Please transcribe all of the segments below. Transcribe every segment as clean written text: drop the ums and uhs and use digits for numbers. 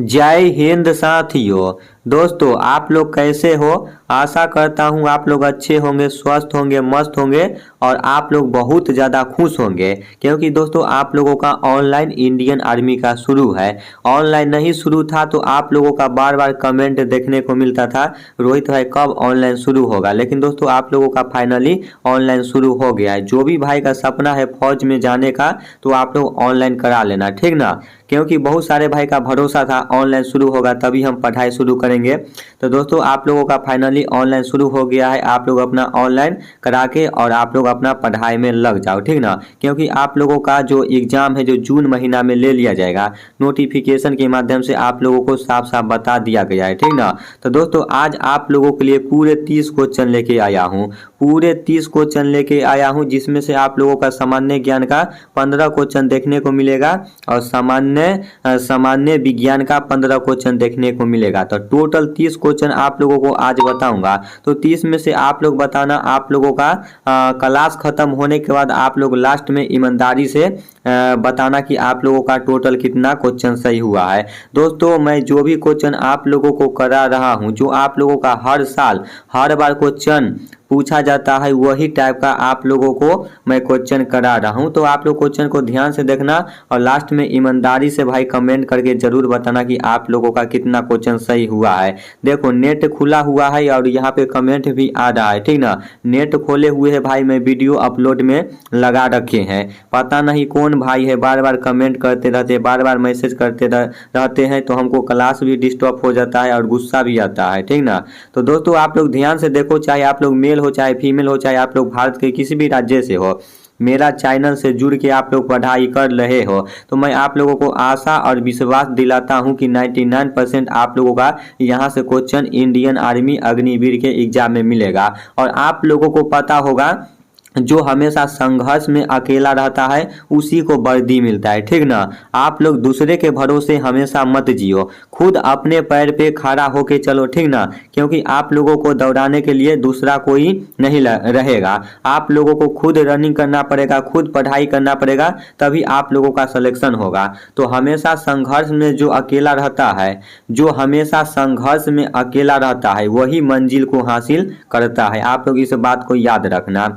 जय हिंद साथियों। दोस्तों आप लोग कैसे हो। आशा करता हूँ आप लोग अच्छे होंगे, स्वस्थ होंगे, मस्त होंगे और आप लोग बहुत ज़्यादा खुश होंगे, क्योंकि दोस्तों आप लोगों का ऑनलाइन इंडियन आर्मी का शुरू है। ऑनलाइन नहीं शुरू था तो आप लोगों का बार बार कमेंट देखने को मिलता था, रोहित भाई कब ऑनलाइन शुरू होगा। लेकिन दोस्तों आप लोगों का फाइनली ऑनलाइन शुरू हो गया है। जो भी भाई का सपना है फौज में जाने का तो आप लोग ऑनलाइन करा लेना, ठीक ना, क्योंकि बहुत सारे भाई का भरोसा था ऑनलाइन शुरू होगा तभी हम पढ़ाई शुरू करेंगे। तो दोस्तों आप लोगों का फाइनली ऑनलाइन शुरू हो गया है। आप लोग अपना ऑनलाइन करा के और आप लोग अपना पढ़ाई में लग जाओ, ठीक ना, क्योंकि आप लोगों का जो एग्जाम है जो जून महीना में ले लिया जाएगा। नोटिफिकेशन के माध्यम से आप लोगों को साफ साफ बता दिया गया है, ठीक ना। तो दोस्तों आज आप लोगों के लिए पूरे 30 क्वेश्चन लेके आया हूँ, पूरे 30 क्वेश्चन लेके आया हूँ, जिसमें से आप लोगों का सामान्य ज्ञान का 15 क्वेश्चन देखने को मिलेगा और सामान्य विज्ञान का 15 क्वेश्चन देखने को मिलेगा। तो टोटल 30 क्वेश्चन आप लोगों को आज बताऊंगा। तो 30 में से आप लोग बताना, आप लोगों का क्लास खत्म होने के बाद आप लोग लास्ट में ईमानदारी से बताना कि आप लोगों का टोटल कितना क्वेश्चन सही हुआ है। दोस्तों मैं जो भी क्वेश्चन आप लोगों को करा रहा हूं, जो आप लोगों का हर साल हर बार क्वेश्चन पूछा जाता है, वही टाइप का आप लोगों को मैं क्वेश्चन करा रहा हूं। तो आप लोग क्वेश्चन को ध्यान से देखना और लास्ट में ईमानदारी से भाई कमेंट करके जरूर बताना कि आप लोगों का कितना क्वेश्चन सही हुआ है। देखो नेट खुला हुआ है और यहाँ पे कमेंट भी आ रहा है, ठीक ना। नेट खोले हुए है भाई, मैं वीडियो अपलोड में लगा रखे हैं। पता नहीं कौन भाई है बार बार कमेंट करते रहते, बार बार मैसेज करते रहते हैं, तो हमको क्लास भी डिस्टर्ब हो जाता है और गुस्सा भी आता है, ठीक ना। तो दोस्तों आप लोग ध्यान से देखो, चाहे आप लोग मेल हो चाहे फीमेल हो, चाहे आप लोग भारत के किसी भी राज्य से हो, मेरा चैनल से जुड़ के आप लोग पढ़ाई कर रहे हो, तो मैं आप लोगों को आशा और विश्वास दिलाता हूं कि 99% आप लोगों का यहां से क्वेश्चन इंडियन आर्मी अग्निवीर के एग्जाम में मिलेगा। और आप लोगों को पता होगा जो हमेशा संघर्ष में अकेला रहता है उसी को वर्दी मिलता है, ठीक ना। आप लोग दूसरे के भरोसे हमेशा मत जियो, खुद अपने पैर पे खड़ा होके चलो, ठीक ना, क्योंकि आप लोगों को दौड़ाने के लिए दूसरा कोई नहीं रहेगा। आप लोगों को खुद रनिंग करना पड़ेगा, खुद पढ़ाई करना पड़ेगा, तभी आप लोगों का सिलेक्शन होगा। तो हमेशा संघर्ष में जो अकेला रहता है, जो हमेशा संघर्ष में अकेला रहता है, वही मंजिल को हासिल करता है। आप लोग इस बात को याद रखना।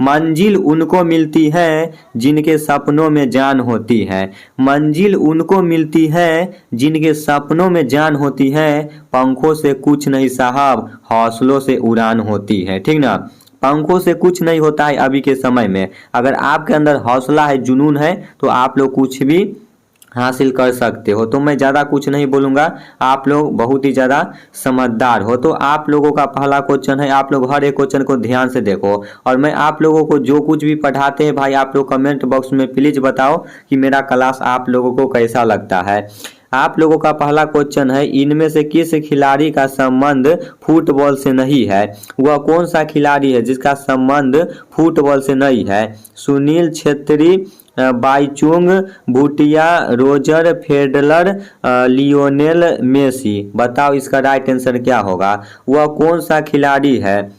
मंजिल उनको मिलती है जिनके सपनों में जान होती है, मंजिल उनको मिलती है जिनके सपनों में जान होती है। पंखों से कुछ नहीं साहब, हौसलों से उड़ान होती है, ठीक ना। पंखों से कुछ नहीं होता है अभी के समय में। अगर आपके अंदर हौसला है, जुनून है, तो आप लोग कुछ भी हासिल कर सकते हो। तो मैं ज़्यादा कुछ नहीं बोलूँगा, आप लोग बहुत ही ज़्यादा समझदार हो। तो आप लोगों का पहला क्वेश्चन है, आप लोग हर एक क्वेश्चन को ध्यान से देखो और मैं आप लोगों को जो कुछ भी पढ़ाते हैं भाई, आप लोग कमेंट बॉक्स में प्लीज़ बताओ कि मेरा क्लास आप लोगों को कैसा लगता है। आप लोगों का पहला क्वेश्चन है, इनमें से किस खिलाड़ी का संबंध फुटबॉल से नहीं है। वह कौन सा खिलाड़ी है जिसका संबंध फुटबॉल से नहीं है। Sunil Chhetri, Baichung Bhutia, Roger Federer, Lionel Messi. बताओ इसका राइट आंसर क्या होगा। वह कौन सा खिलाड़ी है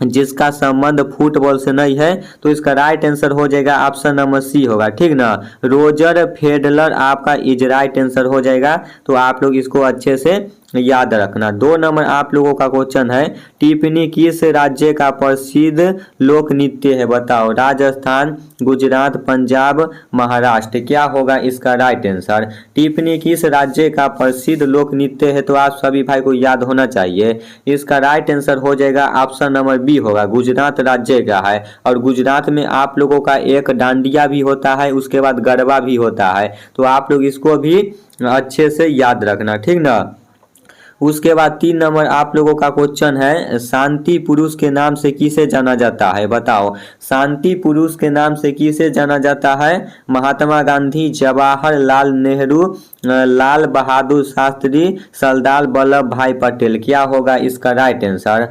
जिसका संबंध फुटबॉल से नहीं है। तो इसका राइट आंसर हो जाएगा ऑप्शन नंबर सी होगा, ठीक ना। रोजर फेडरर आपका इज राइट आंसर हो जाएगा। तो आप लोग इसको अच्छे से याद रखना। 2 नंबर आप लोगों का क्वेश्चन है, टिप्पणी किस राज्य का प्रसिद्ध लोक नृत्य है। बताओ राजस्थान, गुजरात, पंजाब, महाराष्ट्र। क्या होगा इसका राइट आंसर। टिप्पणी किस राज्य का प्रसिद्ध लोक नृत्य है, तो आप सभी भाई को याद होना चाहिए। इसका राइट आंसर हो जाएगा ऑप्शन नंबर बी होगा, गुजरात राज्य का है। और गुजरात में आप लोगों का एक डांडिया भी होता है, उसके बाद गरबा भी होता है। तो आप लोग इसको भी अच्छे से याद रखना, ठीक ना। उसके बाद 3 नंबर आप लोगों का क्वेश्चन है, शांति पुरुष के नाम से किसे जाना जाता है। बताओ शांति पुरुष के नाम से किसे जाना जाता है। महात्मा गांधी, जवाहरलाल नेहरू, लाल बहादुर शास्त्री, सरदार वल्लभ भाई पटेल। क्या होगा इसका राइट आंसर।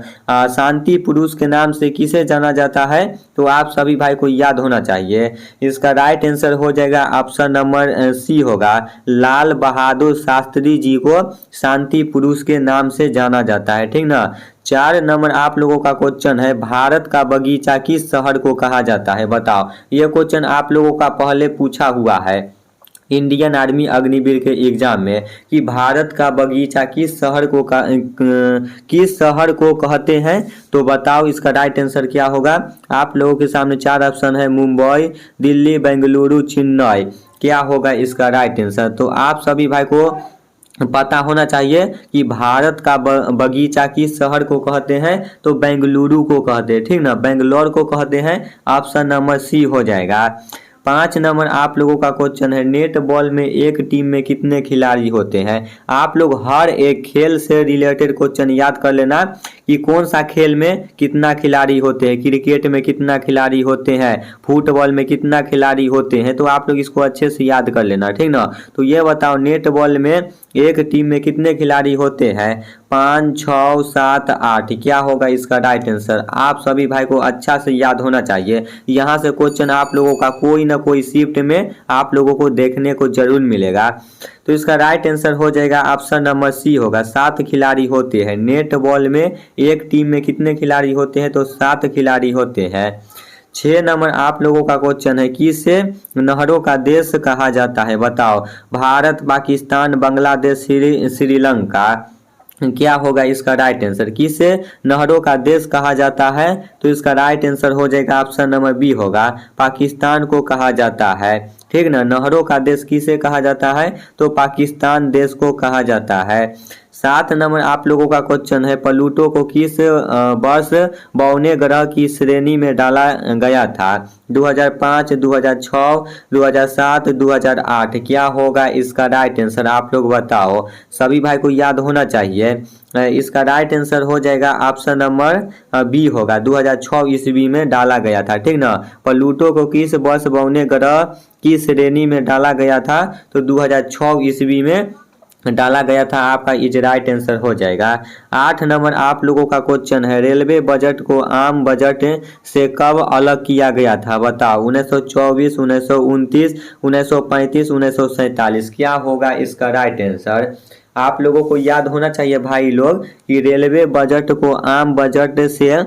शांति पुरुष के नाम से किसे जाना जाता है, तो आप सभी भाई को याद होना चाहिए। इसका राइट आंसर हो जाएगा ऑप्शन नंबर सी होगा, लाल बहादुर शास्त्री जी को शांति पुरुष के नाम से जाना जाता है, ठीक ना। 4 नंबर आप लोगों का क्वेश्चन है, भारत का बगीचा किस शहर को कहा जाता है। बताओ ये क्वेश्चन आप लोगों का पहले पूछा हुआ है। इंडियन आर्मी अग्निवीर के एग्जाम में कि भारत का बगीचा किस शहर को कहते हैं। तो बताओ इसका राइट आंसर क्या होगा। आप लोगों के सामने 4 ऑप्शन है, मुंबई, दिल्ली, बेंगलुरु, चेन्नई। क्या होगा इसका राइट आंसर। तो आप सभी भाई को पता होना चाहिए कि भारत का बगीचा किस शहर को कहते हैं। तो बेंगलुरु को कहते हैं, ठीक ना, बेंगलोर को कहते हैं। ऑप्शन नंबर सी हो जाएगा। 5 नंबर आप लोगों का क्वेश्चन है, नेट बॉल में एक टीम में कितने खिलाड़ी होते हैं। आप लोग हर एक खेल से रिलेटेड क्वेश्चन याद कर लेना कि कौन सा खेल में कितना खिलाड़ी होते हैं। क्रिकेट में कितना खिलाड़ी होते हैं, फुटबॉल में कितना खिलाड़ी होते हैं। तो आप लोग इसको अच्छे से याद कर लेना, ठीक ना। तो ये बताओ नेट बॉल में एक टीम में कितने खिलाड़ी होते हैं। 5, 6, 7, 8। क्या होगा इसका राइट आंसर। आप सभी भाई को अच्छा से याद होना चाहिए। यहाँ से क्वेश्चन आप लोगों का कोई ना कोई शिफ्ट में आप लोगों को देखने को जरूर मिलेगा। तो इसका राइट आंसर हो जाएगा ऑप्शन नंबर सी होगा, 7 खिलाड़ी होते हैं। नेट बॉल में एक टीम में कितने खिलाड़ी होते हैं। तो 7 खिलाड़ी होते हैं। 6 नंबर आप लोगों का क्वेश्चन है, किसे नहरों का देश कहा जाता है। बताओ भारत, पाकिस्तान, बांग्लादेश, श्रीलंका। क्या होगा इसका राइट आंसर। किसे नहरों का देश कहा जाता है। तो इसका राइट आंसर हो जाएगा ऑप्शन नंबर बी होगा, पाकिस्तान को कहा जाता है, ठीक ना। नहरों का देश किसे कहा जाता है। तो पाकिस्तान देश को कहा जाता है। 7 नंबर आप लोगों का क्वेश्चन है, प्लूटो को किस वर्ष बौने ग्रह की श्रेणी में डाला गया था। 2005, 2006, 2007, 2008। क्या होगा इसका राइट आंसर। आप लोग बताओ, सभी भाई को याद होना चाहिए। इसका राइट आंसर हो जाएगा ऑप्शन नंबर बी होगा, 2006 ईस्वी में डाला गया था, ठीक ना। प्लूटो को किस वर्ष बौने ग्रह की श्रेणी में डाला गया था। तो 2006 ईस्वी में डाला गया था। आपका इज राइट आंसर हो जाएगा। 8 नंबर आप लोगों का क्वेश्चन है, रेलवे बजट को आम बजट से कब अलग किया गया था। बताओ 1924, 1929, 1935, 1947। क्या होगा इसका राइट आंसर। आप लोगों को याद होना चाहिए भाई लोग कि रेलवे बजट को आम बजट से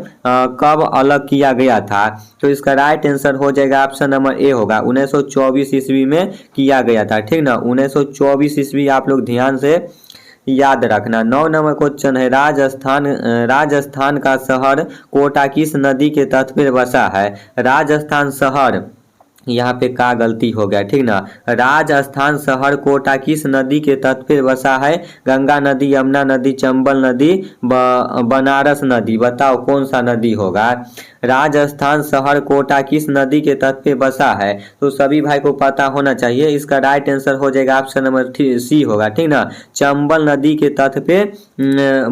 कब अलग किया गया था। तो इसका राइट आंसर हो जाएगा ऑप्शन नंबर ए होगा, 1924 ईस्वी में किया गया था, ठीक ना। 1924 ईस्वी आप लोग ध्यान से याद रखना। 9 नंबर क्वेश्चन है, राजस्थान का शहर कोटा किस नदी के तट पर बसा है। राजस्थान शहर, यहाँ पे का गलती हो गया, ठीक ना। राजस्थान शहर कोटा किस नदी के तट पर बसा है। गंगा नदी, यमुना नदी, चंबल नदी, बनारस नदी। बताओ कौन सा नदी होगा। राजस्थान शहर कोटा किस नदी के तट पे बसा है। तो सभी भाई को पता होना चाहिए। इसका राइट आंसर हो जाएगा ऑप्शन नंबर सी होगा, ठीक ना, चंबल नदी के तट पे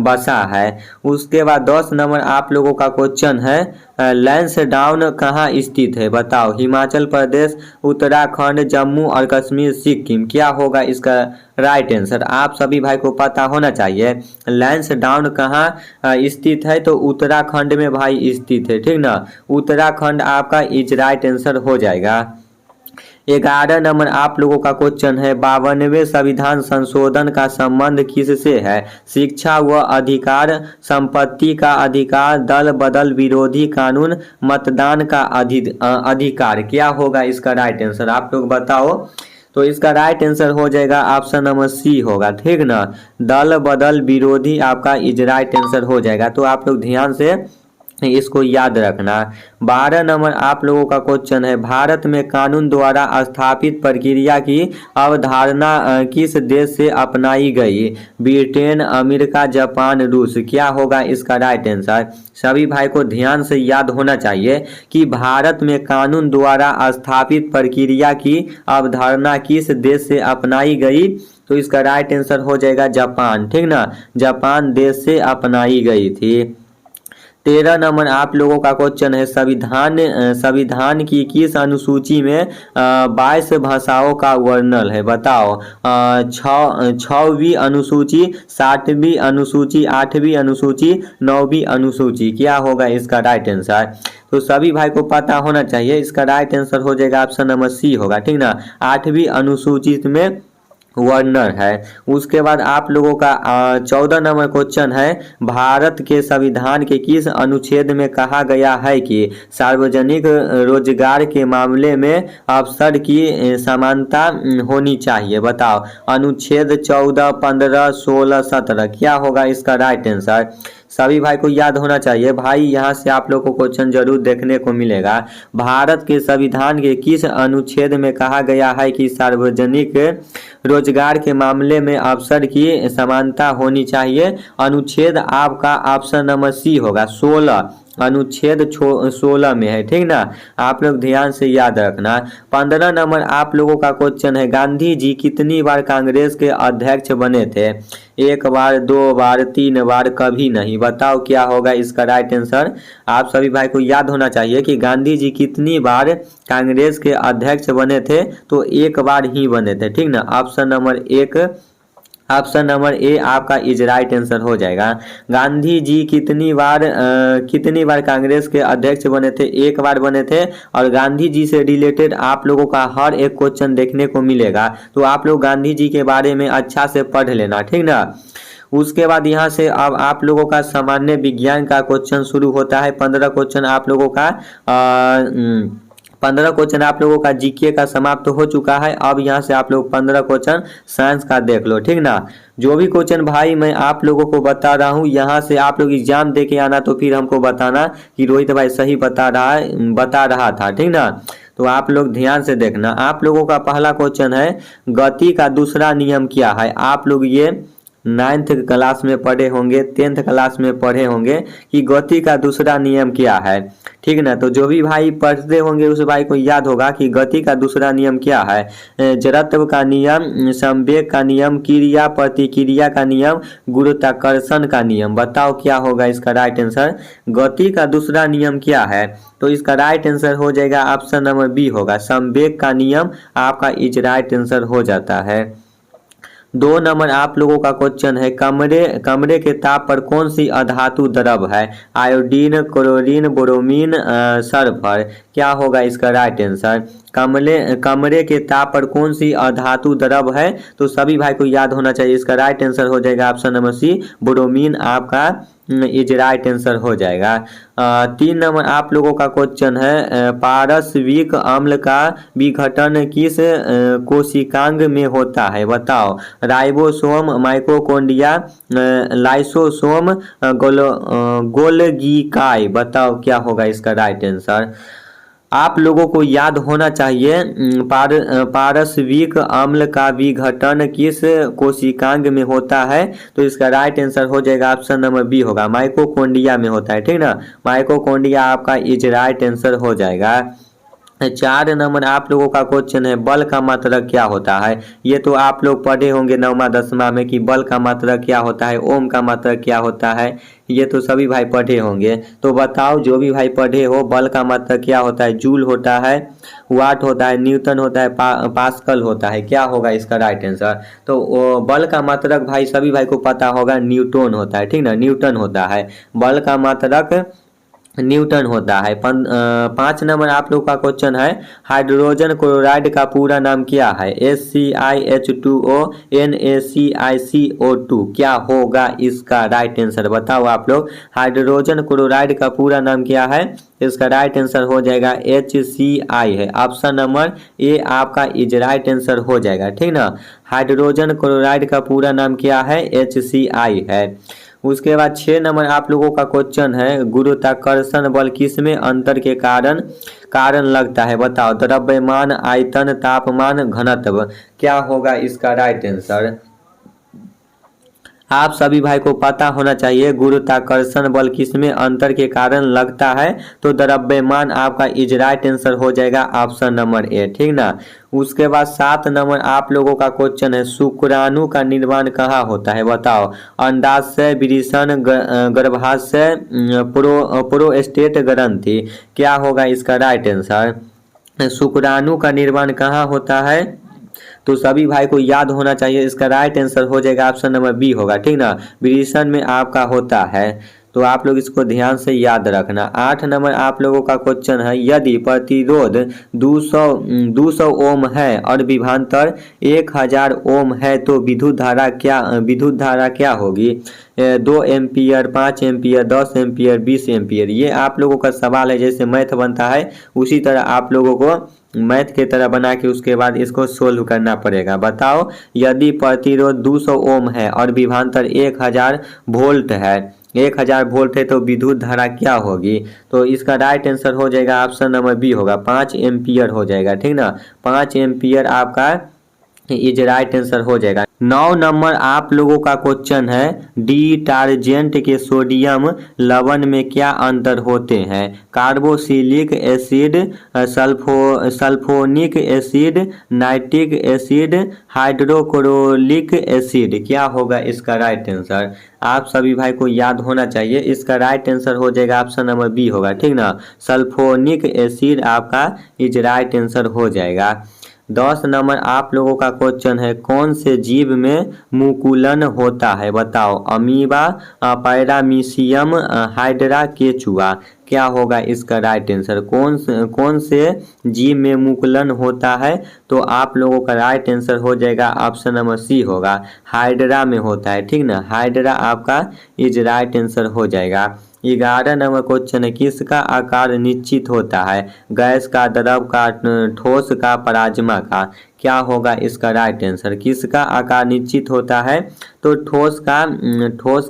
बसा है। उसके बाद 10 नंबर आप लोगों का क्वेश्चन है, लैंसडाउन कहाँ स्थित है। बताओ हिमाचल प्रदेश, उत्तराखंड, जम्मू और कश्मीर, सिक्किम। क्या होगा इसका राइट आंसर। आप सभी भाई को पता होना चाहिए। लैंसडाउन कहाँ स्थित है। तो उत्तराखंड में भाई स्थित है, ठीक ना। उत्तराखंड आपका इज राइट आंसर हो जाएगा। 11 नंबर आप लोगों का क्वेश्चन है, 52वें संविधान संशोधन का संबंध किससे है। शिक्षा व अधिकार, संपत्ति का अधिकार, दल बदल विरोधी कानून, मतदान का अधिकार। क्या होगा इसका राइट आंसर। आप लोग बताओ। तो इसका राइट आंसर हो जाएगा ऑप्शन नंबर सी होगा, ठीक ना, दल बदल विरोधी आपका इज राइट आंसर हो जाएगा। तो आप लोग ध्यान से इसको याद रखना। 12 नंबर आप लोगों का क्वेश्चन है, भारत में कानून द्वारा स्थापित प्रक्रिया की अवधारणा किस देश से अपनाई गई। ब्रिटेन, अमेरिका, जापान, रूस। क्या होगा इसका राइट आंसर। सभी भाई को ध्यान से याद होना चाहिए कि भारत में कानून द्वारा स्थापित प्रक्रिया की अवधारणा किस देश से अपनाई गई। तो इसका राइट आंसर हो जाएगा जापान, ठीक ना, जापान देश से अपनाई गई थी। 13 नंबर आप लोगों का क्वेश्चन है, संविधान की किस अनुसूची में 22 भाषाओं का वर्णन है। बताओ 6वीं अनुसूची, 7वीं अनुसूची, 8वीं अनुसूची, 9वीं अनुसूची। क्या होगा इसका राइट आंसर। तो सभी भाई को पता होना चाहिए। इसका राइट आंसर हो जाएगा ऑप्शन नंबर सी होगा, ठीक ना, 8वीं अनुसूची में वर्नर है। उसके बाद आप लोगों का 14 नंबर क्वेश्चन है, भारत के संविधान के किस अनुच्छेद में कहा गया है कि सार्वजनिक रोजगार के मामले में अवसर की समानता होनी चाहिए। बताओ अनुच्छेद 14, 15, 16, 17 क्या होगा इसका राइट आंसर। सभी भाई को याद होना चाहिए भाई, यहाँ से आप लोग को क्वेश्चन जरूर देखने को मिलेगा। भारत के संविधान के किस अनुच्छेद में कहा गया है कि सार्वजनिक रोजगार के मामले में अवसर की समानता होनी चाहिए। अनुच्छेद आपका ऑप्शन नंबर सी होगा, 16 अनुच्छेद 16 में है, ठीक ना। आप लोग ध्यान से याद रखना। 15 नंबर आप लोगों का क्वेश्चन है, गांधी जी कितनी बार कांग्रेस के अध्यक्ष बने थे। 1 बार, 2 बार, 3 बार, कभी नहीं। बताओ क्या होगा इसका राइट आंसर। आप सभी भाई को याद होना चाहिए कि गांधी जी कितनी बार कांग्रेस के अध्यक्ष बने थे, तो 1 बार ही बने थे, ठीक ना। Option number 1, option number A आपका इज राइट आंसर हो जाएगा। गांधी जी कितनी बार कांग्रेस के अध्यक्ष बने थे, 1 बार बने थे। और गांधी जी से रिलेटेड आप लोगों का हर एक क्वेश्चन देखने को मिलेगा, तो आप लोग गांधी जी के बारे में अच्छा से पढ़ लेना, ठीक ना। उसके बाद यहाँ से अब आप लोगों का सामान्य विज्ञान का क्वेश्चन शुरू होता है। 15 क्वेश्चन आप लोगों का 15 क्वेश्चन आप लोगों का जीके का समाप्त हो चुका है। अब यहाँ से आप लोग 15 क्वेश्चन साइंस का देख लो, ठीक ना। जो भी क्वेश्चन भाई मैं आप लोगों को बता रहा हूँ, यहाँ से आप लोग एग्जाम दे के आना, तो फिर हमको बताना कि रोहित भाई सही बता रहा था, ठीक ना। तो आप लोग ध्यान से देखना। आप लोगों का पहला क्वेश्चन है, गति का दूसरा नियम क्या है। आप लोग ये 9th क्लास में पढ़े होंगे, 10th क्लास में पढ़े होंगे कि गति का दूसरा नियम क्या है, ठीक ना। तो जो भी भाई पढ़ते होंगे उस भाई को याद होगा कि गति का दूसरा नियम क्या है। जड़त्व का नियम, संवेग का नियम, क्रिया प्रतिक्रिया का नियम, गुरुत्वाकर्षण का नियम। बताओ क्या होगा इसका राइट आंसर। गति का दूसरा नियम क्या है, तो इसका राइट आंसर हो जाएगा ऑप्शन नंबर बी होगा, संवेग का नियम आपका इज राइट आंसर हो जाता है। 2 नंबर आप लोगों का क्वेश्चन है, कमरे के ताप पर कौन सी अधातु द्रव है। Iodine, chlorine, bromine, sulphur. क्या होगा इसका राइट आंसर। कमरे के ताप पर कौन सी अधातु द्रव है, तो सभी भाई को याद होना चाहिए। इसका राइट आंसर हो जाएगा ऑप्शन नंबर सी, ब्रोमीन आपका इज राइट आंसर हो जाएगा। 3 नंबर आप लोगों का क्वेश्चन है, पारस्विक अम्ल का विघटन किस कोशिकांग में होता है। बताओ राइबोसोम, माइटोकॉन्ड्रिया, लाइसोसोम, गोल्गिकाई। बताओ क्या होगा इसका राइट आंसर। आप लोगों को याद होना चाहिए पारस्विक अम्ल का विघटन किस कोशिकांग में होता है, तो इसका राइट आंसर हो जाएगा ऑप्शन नंबर बी होगा, माइटोकॉन्ड्रिया में होता है, ठीक ना। माइटोकॉन्ड्रिया आपका इज राइट आंसर हो जाएगा। 4 नंबर आप लोगों का क्वेश्चन है, बल का मात्रक क्या होता है। ये तो आप लोग पढ़े होंगे 9वां 10वां में कि बल का मात्रक क्या होता है, ओम का मात्रक क्या होता है, ये तो सभी भाई पढ़े होंगे। तो बताओ जो भी भाई पढ़े हो, बल का मात्रक क्या होता है। जूल होता है, वाट होता है, न्यूटन होता है, पास्कल होता है। क्या होगा इसका राइट आंसर। तो बल का मात्रक भाई सभी भाई को पता होगा, न्यूटन होता है, ठीक ना, न्यूटन होता है। बल का मात्रक न्यूटन होता है। 5 नंबर आप लोग का क्वेश्चन है, हाइड्रोजन क्लोराइड का पूरा नाम क्या है। HClH2O, NaClCO2। क्या होगा इसका राइट आंसर। बताओ आप लोग, हाइड्रोजन क्लोराइड का पूरा नाम क्या है। इसका राइट आंसर हो जाएगा HCl है। ऑप्शन नंबर ए आपका इज राइट आंसर हो जाएगा, ठीक ना। हाइड्रोजन क्लोराइड का पूरा नाम क्या है, HCl है। उसके बाद 6 नंबर आप लोगों का क्वेश्चन है, गुरुत्वाकर्षण बल किसमें अंतर के कारण लगता है। बताओ द्रव्यमान, आयतन, तापमान, घनत्व। क्या होगा इसका राइट आंसर। आप सभी भाई को पता होना चाहिए गुरुत्वाकर्षण बल किसमें अंतर के कारण लगता है, तो द्रव्यमान आपका इज राइट आंसर हो जाएगा ऑप्शन नंबर ए, ठीक ना। उसके बाद 7 नंबर आप लोगों का क्वेश्चन है, शुक्राणु का निर्माण कहाँ होता है। बताओ अंडाशय, वृषण, गर्भाशय, प्रोस्टेट ग्रंथि। क्या होगा इसका राइट आंसर। शुक्राणु का निर्माण कहाँ होता है, तो सभी भाई को याद होना चाहिए। इसका राइट आंसर हो जाएगा ऑप्शन नंबर बी होगा, ठीक ना, वृषण में आपका होता है। तो आप लोग इसको ध्यान से याद रखना। 8 नंबर आप लोगों का क्वेश्चन है, यदि प्रतिरोध 200 ओम है और विभवांतर 1000 ओम है तो विद्युत धारा क्या होगी? 2 एम्पियर, 5 एम्पियर, 10 एम्पियर, 20 एम्पियर। ये आप लोगों का सवाल है, जैसे मैथ बनता है उसी तरह आप लोगों को मैथ के तरह बना के उसके बाद इसको सोल्व करना पड़ेगा। बताओ, यदि प्रतिरोध 200 ओम है और विभवांतर 1000 वोल्ट है, 1000 वोल्ट है तो विद्युत धारा क्या होगी? तो इसका राइट आंसर हो जाएगा ऑप्शन नंबर बी होगा, 5 एम्पियर हो जाएगा। ठीक ना, 5 एम्पियर आपका इज राइट आंसर हो जाएगा। 9 नंबर आप लोगों का क्वेश्चन है, डिटर्जेंट के सोडियम लवण में क्या अंतर होते हैं? Carboxylic acid, sulphonic acid, nitric acid, hydrochloric acid. क्या होगा इसका राइट आंसर? आप सभी भाई को याद होना चाहिए। इसका राइट आंसर हो जाएगा ऑप्शन नंबर बी होगा। ठीक ना, सल्फोनिक एसिड आपका इज राइट आंसर हो जाएगा। 10 नंबर आप लोगों का क्वेश्चन है, कौन से जीव में मुकुलन होता है? बताओ, अमीबा, पैरामीशियम, हाइड्रा, केचुआ। क्या होगा इसका राइट आंसर? कौन से जीव में मुकुलन होता है? तो आप लोगों का राइट आंसर हो जाएगा ऑप्शन नंबर सी होगा, हाइड्रा में होता है। ठीक ना, हाइड्रा आपका इज राइट आंसर हो जाएगा। 11 नंबर क्वेश्चन है, किसका आकार निश्चित होता है? गैस का, द्रव का, ठोस का, प्लाज्मा का। क्या होगा इसका राइट आंसर? किसका आकार निश्चित होता है? तो ठोस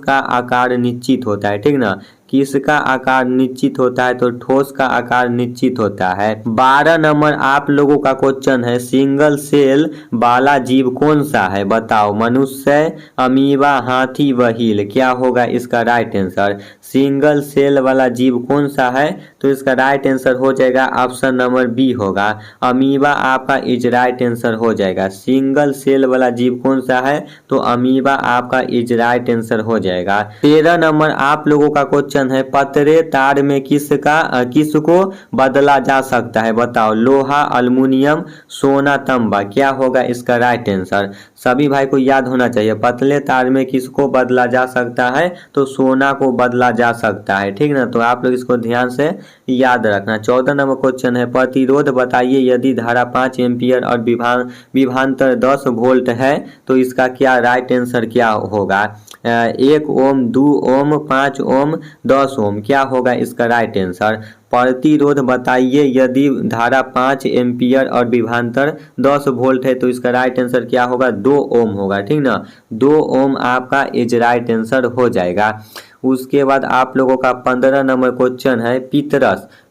का आकार निश्चित होता है। ठीक ना, किसका आकार निश्चित होता है? तो ठोस का आकार निश्चित होता है। 12 नंबर आप लोगों का क्वेश्चन है, सिंगल सेल वाला जीव कौन सा है? बताओ, मनुष्य, अमीबा, हाथी, व्हेल। क्या होगा इसका राइट आंसर? सिंगल सेल वाला जीव कौन सा है? तो इसका राइट आंसर हो जाएगा ऑप्शन नंबर बी होगा, अमीबा आपका इज राइट आंसर हो जाएगा। सिंगल सेल वाला जीव कौन सा है? तो अमीबा आपका इज राइट आंसर हो जाएगा। 13 नंबर आप लोगों का क्वेश्चन है, पतरे तार में किसको बदला जा सकता है? बताओ, लोहा, अल्युमिनियम, सोना, तांबा। क्या होगा इसका राइट आंसर? सभी भाई को याद होना चाहिए, पतले तार में किसको बदला जा सकता है? तो सोना को बदला जा सकता है। ठीक ना, तो आप लोग इसको ध्यान से याद रखना। 14 नंबर क्वेश्चन है, प्रतिरोध बताइए, यदि धारा 5 एम्पियर और विभवांतर 10 वोल्ट है तो इसका क्या राइट आंसर क्या होगा? 1 ओम, 2 ओम, 5 ओम, 10 ओम। क्या होगा इसका राइट आंसर? प्रतिरोध बताइए, यदि धारा 5 एम्पियर और विभवांतर 10 वोल्ट है तो इसका राइट आंसर क्या होगा? 2 ओम होगा। ठीक ना, 2 ओम आपका इज राइट आंसर हो जाएगा। उसके बाद आप लोगों का 15 नंबर क्वेश्चन है,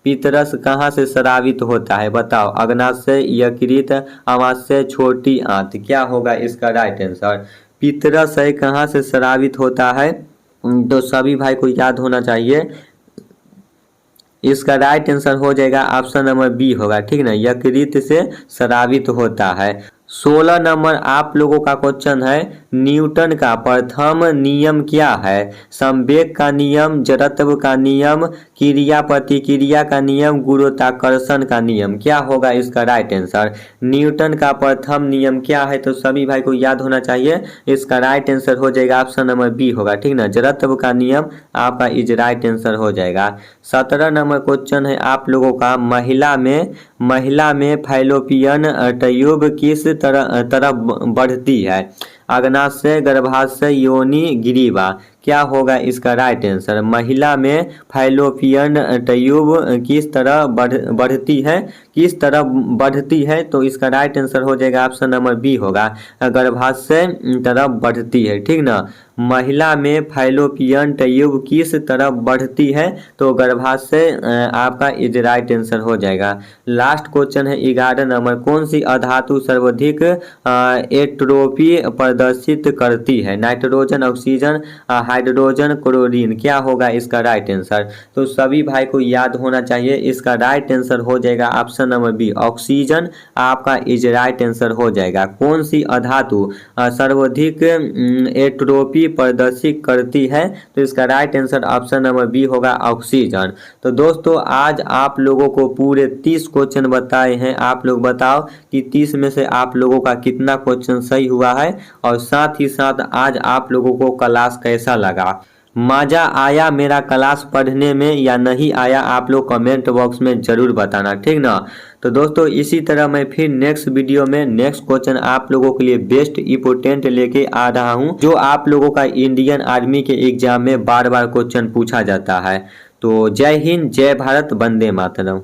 पितरस कहाँ से स्रावित होता है? बताओ, अग्नाशय, यकृत, अमाशय, छोटी आंत। क्या होगा इसका राइट आंसर? पितरस कहाँ से स्रावित होता है? तो सभी भाई को याद होना चाहिए, इसका राइट आंसर हो जाएगा ऑप्शन नंबर बी होगा। ठीक ना, यकृत से स्रावित होता है। 16 नंबर आप लोगों का क्वेश्चन है, न्यूटन का प्रथम नियम क्या है? संवेग का नियम, जड़त्व का नियम, क्रिया प्रतिक्रिया का नियम, गुरुत्वाकर्षण का नियम। क्या होगा इसका राइट आंसर? न्यूटन का प्रथम नियम क्या है? तो सभी भाई को याद होना चाहिए, इसका राइट आंसर हो जाएगा ऑप्शन नंबर बी होगा। ठीक ना, जड़त्व का नियम आपका इज राइट आंसर हो जाएगा। 17 नंबर क्वेश्चन है आप लोगों का, महिला में फैलोपियन ट्यूब किस तरह बढ़ती है? अग्नाशय, गर्भाशय, योनि, ग्रीवा। क्या होगा इसका राइट आंसर? महिला में फैलोपियन ट्यूब किस तरह बढ़ती है? तो इसका राइट आंसर हो जाएगा ऑप्शन नंबर बी होगा, गर्भाशय तरफ बढ़ती है। ठीक ना, महिला में फैलोपियन ट्यूब किस तरह बढ़ती है? तो गर्भाशय आपका इज राइट आंसर हो जाएगा। लास्ट क्वेश्चन है 11 नंबर, कौन सी अधातु सर्वाधिक एंट्रोपी प्रदर्शित करती है? Nitrogen, oxygen, hydrogen, chlorine. क्या होगा इसका राइट आंसर? तो सभी भाई को याद होना चाहिए, इसका राइट आंसर हो जाएगा ऑप्शन नंबर बी, ऑक्सीजन आपका इज राइट आंसर हो जाएगा। कौन सी अधातु सर्वाधिक एंट्रोपी प्रदर्शित करती है? तो इसका right answer option number B होगा, ऑक्सीजन। तो दोस्तों आज आप लोगों को पूरे 30 क्वेश्चन बताए हैं। आप लोग बताओ कि 30 में से आप लोगों का कितना क्वेश्चन सही हुआ है, और साथ ही साथ आज आप लोगों को क्लास कैसा लगा। मज़ा आया मेरा क्लास पढ़ने में या नहीं आया, आप लोग कमेंट बॉक्स में ज़रूर बताना, ठीक ना। तो दोस्तों इसी तरह मैं फिर नेक्स्ट वीडियो में नेक्स्ट क्वेश्चन आप लोगों के लिए बेस्ट इंपोर्टेंट लेके आ रहा हूं, जो आप लोगों का इंडियन आर्मी के एग्जाम में बार बार क्वेश्चन पूछा जाता है। तो जय हिंद, जय भारत, वंदे मातरम।